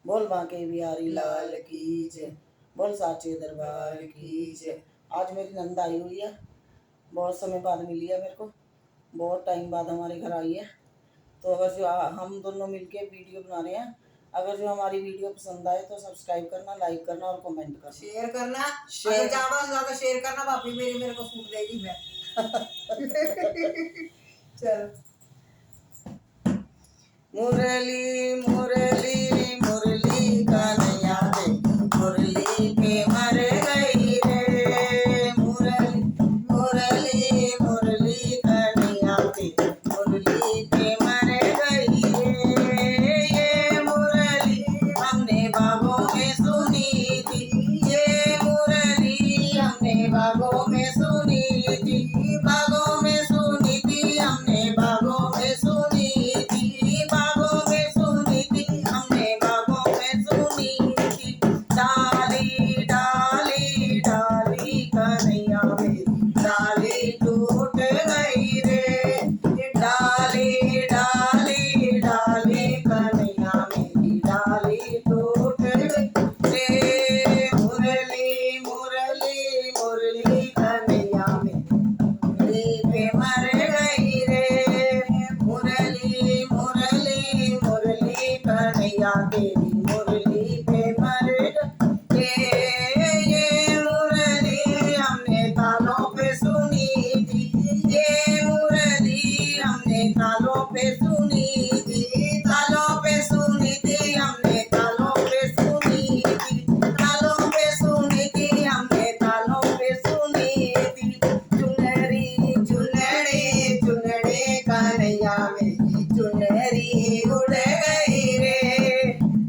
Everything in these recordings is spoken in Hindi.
बोल बांके बिहारी लाल की जय, बोल साचे दरबार की जय। आज मेरी नंद आई हुई है, बहुत समय बाद मिली है मेरे को, बहुत टाइम बाद हमारे घर आई है। तो अगर जो हम दोनों मिलके वीडियो बना रहे हैं, अगर जो हमारी वीडियो पसंद आए तो सब्सक्राइब करना, लाइक करना और कमेंट करना, शेयर करना। शेयर ज्यादा से ज्यादा शेयर करना। भाभी मेरे को सूट देगी मैं। चल। मुरली मुरली मुरली कन्हैया दे, मुरली पे मर गई रे। मुरली मुरली मुरली कन्हैया दे, मुरली पे मर गई रे। ये मुरली हमने बागों में सुनी थी, ये मुरली हमने बागों में सुनी थी, बागों में सुनी थी, हमने बागों में सुनी थी, बागों में सुनी थी, हमने बागों में सुनी थी। डाली डाली डाली कन्हैया मेरी, डाली टूट गई रे। डाली डाली डाली कन्हैया मेरी, डाली टूट गई रे। मुरली मुरली मुरली कन्हैया मेरी, मुरली पे मर गई रे। मुरली मुरली मुरली कन्हैया तेरी, मुरली पे मर गई रे। ये मुरली हमने तालों पे सुनी थी, ये मुरली हमने तालों पे सुनी थी, तालों पे सुनी थी, हमने तालों पे सुनी थी, तालों पे सुनी थी, हमने तालों पे सुनी थी। चुनरी चुनरी चुनरी कन्हैया मेरी, चुनरी उड़ गई रे।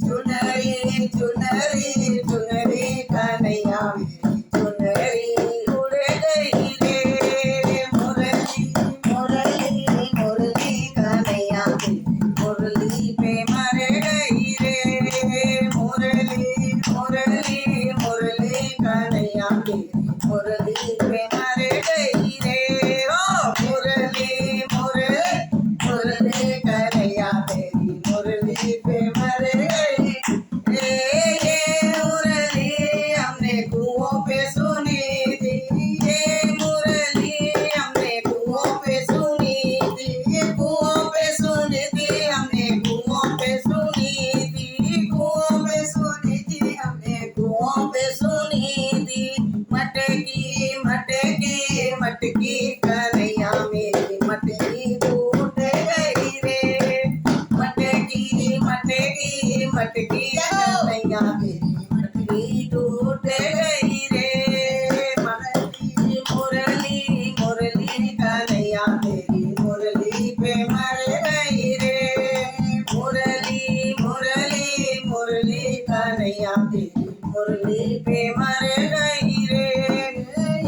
चुनरी चुनरी चुनरी कन्हैया मेरी, चुनरी उड़ गई रे। मुरली मुरली मुरली कन्हैया मेरी, मुरली पे मर गई रे। मुरली मुरली मुरली कन्हैया मेरी, मुरली पे मर गई रे। ओ मुरली मुरली मुरली कन्हैया तेरी, मुरली पे मर गई रे। ये मुरली हमने कुओं पे सुनी थी, ये मुरली हमने कुओं पे सुनी थी, ये कुओं पे सुनी थी, हमने कुओं पे सुनी थी, कुओं पे सुनी थी, हमने कुओं पे सुनी थी। मटकी मटकी मटकी कन्हैया मेरी, मटकी टूट गई रे। मटकी मटकी मटकी कन्हैया मेरी, मटकी टूट गई रे। मुरली मुरली मुरली कन्हैया तेरी, मुरली पे मर गई रे। मुरली मुरली मुरली कन्हैया तेरी, मुरली पे मर गई रे।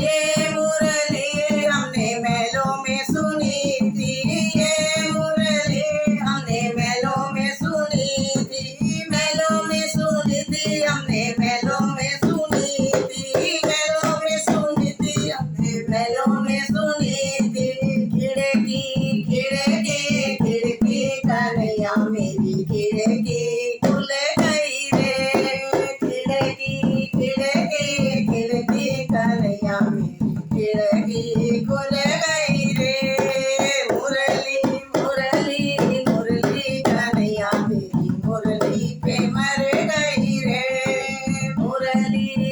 ये मुरली हमने महलों में सुनी थी, ये मुरली हमने महलों में सुनी थी, महलों में सुनी थी, हमने महलों में सुनी थी, महलों में सुनी थी, हमने महलों में सुनी थी। खिड़की खिड़की खिड़की कन्हैया मेरी, खिड़की खुल गई रे। खिड़की खिड़की खिड़की कन्हैया मेरी, खिड़की खुल गई रे। मुरली मुरली मुरली कन्हैया मेरी, मुरली पे मर गई रे। मुरली